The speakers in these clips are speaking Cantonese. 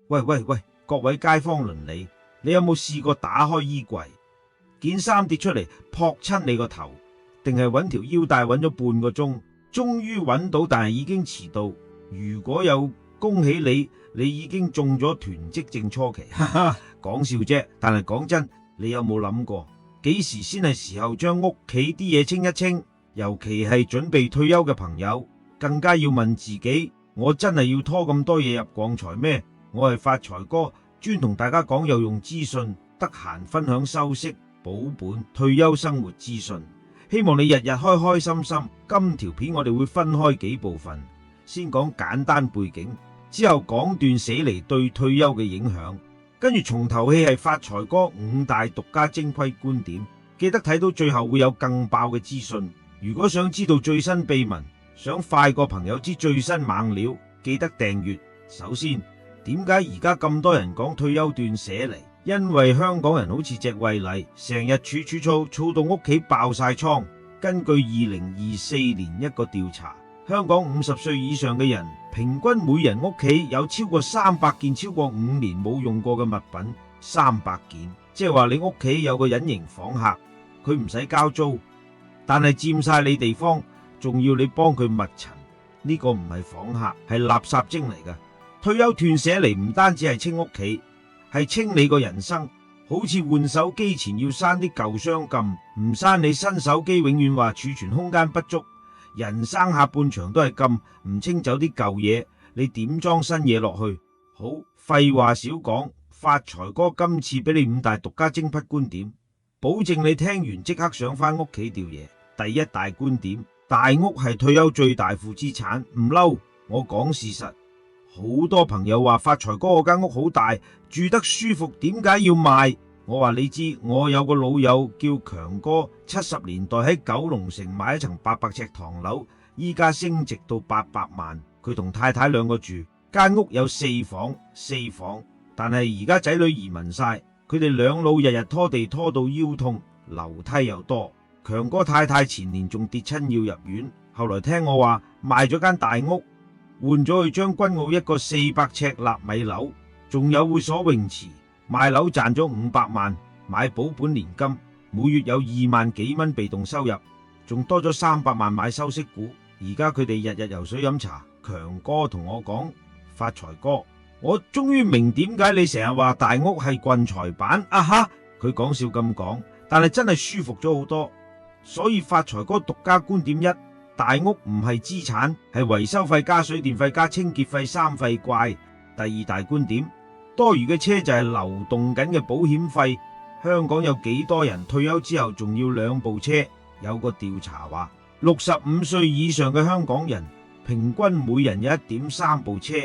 喂喂喂，各位街坊鄰里，你有冇試過打開衣櫃，件衫跌出嚟撲親你個頭，定係揾條腰帶揾咗半個鐘，終於揾到，但係已經遲到？如果有，恭喜你，你已經中咗囤積症初期。哈哈，講笑啫，但係講真，你有冇諗過幾時先係時候將屋企啲嘢清一清？尤其係準備退休嘅朋友，更加要問自己：我真係要拖咁多嘢入鋼材咩？我係發財哥，專同大家講有用資訊，得閒分享收息、保本、退休生活資訊。希望你日日開開心心。今條片我哋會分開幾部分，先講簡單背景，之後講斷捨離對退休嘅影響，跟住重頭戲係發財哥5大獨家精闢觀點。記得睇到最後會有更爆嘅資訊。如果想知道最新秘聞，想快過朋友知最新猛料，記得訂閱。首先，點解而家咁多人講退休斷捨離？因為香港人好似隻惠嚟，成日儲到屋企爆晒倉。根據2024年一個調查，香港50歲以上嘅人平均每人屋企有超過300件超過5年冇用過嘅物品，300件，即係話你屋企有個隱形訪客，佢唔使交租，但係佔晒你地方，仲要你幫佢抹塵。呢個唔係訪客，係垃圾精嚟㗎。退休斷捨離唔單止係清屋企，係清你個人生。好似換手機前要刪啲舊箱禁，唔刪你新手機永遠話儲存空間不足。人生下半場都係咁，唔清走啲舊嘢，你點裝新嘢落去？好，廢話少講，發財哥今次俾你5大獨家精闢觀點，保證你聽完即刻想翻屋企掉嘢。第一大觀點，大屋係退休最大負資產。唔嬲，我講事實。好多朋友話發財哥，我間屋好大，住得舒服，點解要賣？我話你知，我有個老友叫強哥，70年代喺九龍城買一層800尺唐樓，依家升值到800萬。佢同太太兩個住，間屋有4房，但係而家仔女移民晒，佢哋兩老日日拖地拖到腰痛，樓梯又多。強哥太太前年仲跌親要入院，後來聽我話賣咗間大屋，換咗去將軍澳一個400尺納米樓，仲有會所泳池。賣樓賺咗500萬，買保本年金，每月有2萬幾蚊被動收入，仲多咗300萬買收息股。而家佢哋日日游水飲茶。強哥同我講：發財哥，我終於明點解你成日話大屋係棍財版啊哈！佢講笑咁講，但係真係舒服咗好多。所以發財哥獨家觀點一：大屋唔係資產，係維修費加水電費加清潔費3費怪。第二大觀點，多餘嘅車就係流動緊嘅保險費。香港有幾多人退休之後仲要2部車？有個調查話，65歲以上嘅香港人平均每人有1.3部車。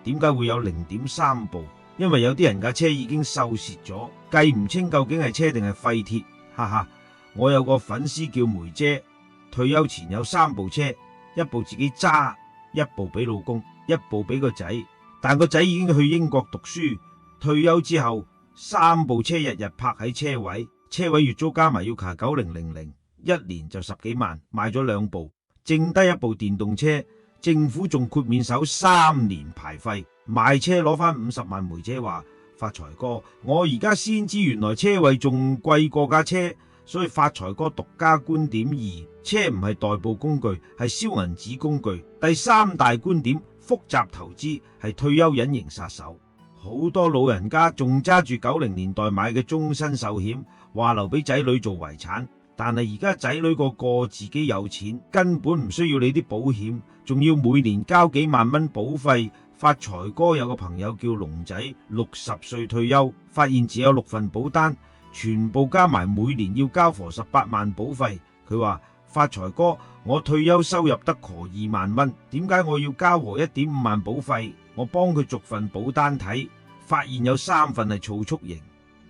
點解會有0.3部？因為有啲人架車已經銹蝕咗，計唔清究竟係車定係廢鐵。哈哈，我有個粉絲叫梅姐，退休前有3部車，一部自己揸，一部俾老公，一部俾個仔。但個仔已經去英國讀書，退休之後3部車日日泊喺車位，車位月租加埋要卡9000，一年就10幾萬，賣咗2部，剩低1部電動車，政府仲豁免手3年牌費，賣車攞翻50萬。梅姐話：發財哥，我而家先知原來車位仲貴過架車，所以發財哥獨家觀點2：車唔係代步工具，係燒銀紙工具。第3大觀點，複雜投資係退休隱形殺手。好多老人家仲揸住90年代買嘅終身壽險，話留俾仔女做遺產。但係而家仔女個個自己有錢，根本唔需要你啲保險，仲要每年交幾萬蚊保費。發財哥有個朋友叫龍仔，60歲退休，發現只有6份保單，全部加埋每年要交18萬保費。佢話：發財哥，我退休收入得2萬蚊，點解我要交1.5萬保費？我幫佢逐份保單睇，發現有3份係儲蓄型，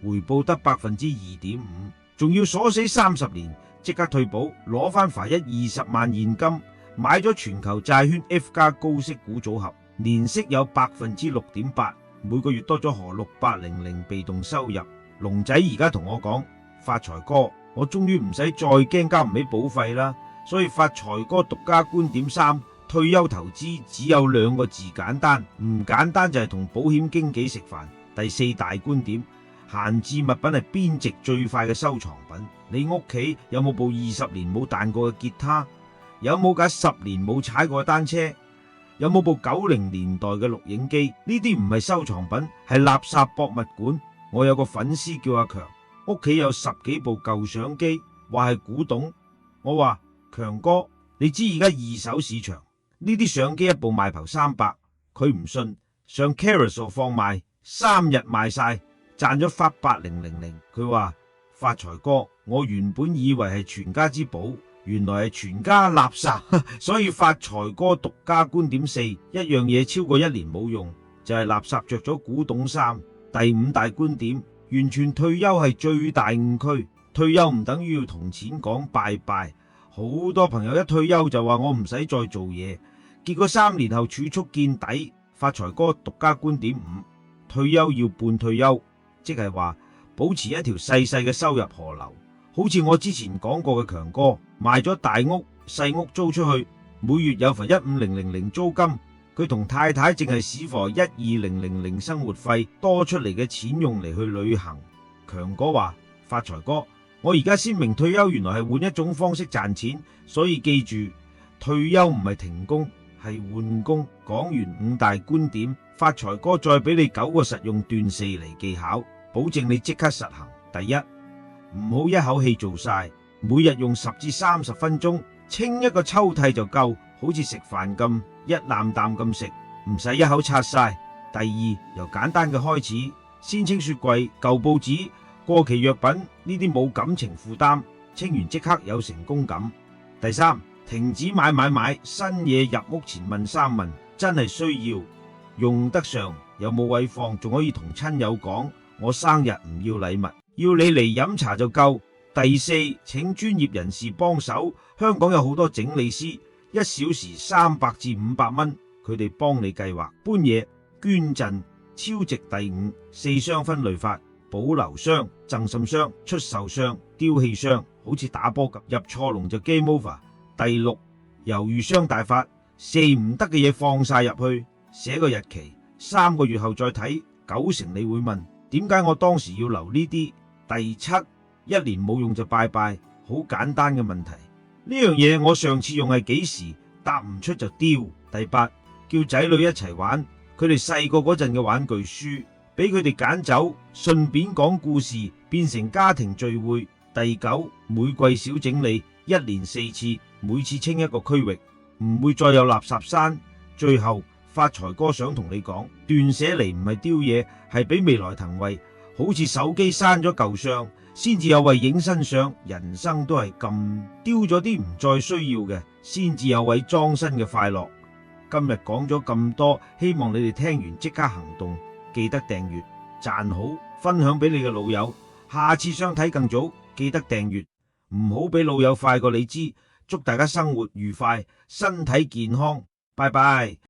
回報得2.5%，仲要鎖死30年，即刻退保，攞翻罰20萬現金，買咗全球債券 F 加高息股組合，年息有6.8%，每個月多咗600被動收入。龍仔而家同我講：發財哥，我終於唔使再驚交唔起保費啦。所以發財哥獨家觀點3：退休投資只有2個字簡單，唔簡單就係同保險經紀食飯。第4大觀點，閒置物品係貶值最快嘅收藏品。你屋企有冇部20年冇彈過嘅吉他？有冇架10年冇踩過嘅單車？有冇部90年代嘅錄影機？呢啲唔係收藏品，係垃圾博物館。我有個粉絲叫阿強，屋企有10幾部舊相機，話係古董。我話強哥，你知而家二手市場呢啲相機一部賣頭300，佢唔信，上 Carousel 放賣，3日賣晒，賺咗發8000。佢話發財哥，我原本以為係全家之寶，原來係全家垃圾。所以發財哥獨家觀點4，一樣嘢超過1年冇用就係垃圾着咗古董衫。第5大觀點，完全退休係最大誤區。退休唔等於要同錢講拜拜。好多朋友一退休就話我唔使再做嘢，結果3年後儲蓄見底。發財哥獨家觀點5，退休要半退休，即係話保持一條細細嘅收入河流。好似我之前講過嘅強哥，賣咗大屋細屋租出去，每月有份15000租金，佢同太太淨係使貨12000生活費，多出嚟嘅錢用嚟去旅行。強哥話發財哥，我而家先明退休原來係換一種方式賺錢，所以記住退休唔係停工，係換工。講完5大觀點，發財哥再俾你9個實用斷捨離技巧，保證你即刻實行。第一，唔好一口氣做晒，每日用10至30分鐘清一個抽屜就夠，好似食飯咁，一啖啖咁食，唔使一口刷晒。第二，由簡單嘅開始，先清雪櫃、舊報紙、過期藥品呢啲冇感情負擔，清完即刻有成功感。第三，停止買，新嘢入屋前問3問，真係需要用得上，有冇位放，仲可以同親友講我生日唔要禮物，要你嚟飲茶就夠。第四，請專業人士幫手，香港有好多整理師，1小時300至500蚊，佢哋幫你計劃搬嘢、捐贈、超值。第五，4箱分類法，保留箱、贈送箱、出售箱、丟棄箱，好似打波咁，入錯籠就 game over。第六，猶豫箱大法，4唔得嘅嘢放晒入去，寫個日期，3個月後再睇，9成你會問點解我當時要留呢啲。第七，1年冇用就拜拜，好簡單嘅問題，呢樣嘢我上次用係幾時，答唔出就丟。第八，叫仔女一齊玩，佢哋細個嗰陣嘅玩具書，俾佢哋揀走，順便講故事，變成家庭聚會。第九，每季小整理，1年4次，每次清一個區域，唔會再有垃圾山。最後，發財哥想同你講，斷捨離唔係丟嘢，係俾未來騰位，好似手機刪咗舊相，先至有位影新相。人生都係咁，丟咗啲唔再需要嘅，先至有位裝新嘅快樂。今日講咗咁多，希望你哋聽完即刻行動，記得訂閱、讚好、分享俾你嘅老友。下次想睇更早，記得訂閱，唔好俾老友快過你知。祝大家生活愉快，身體健康，拜拜。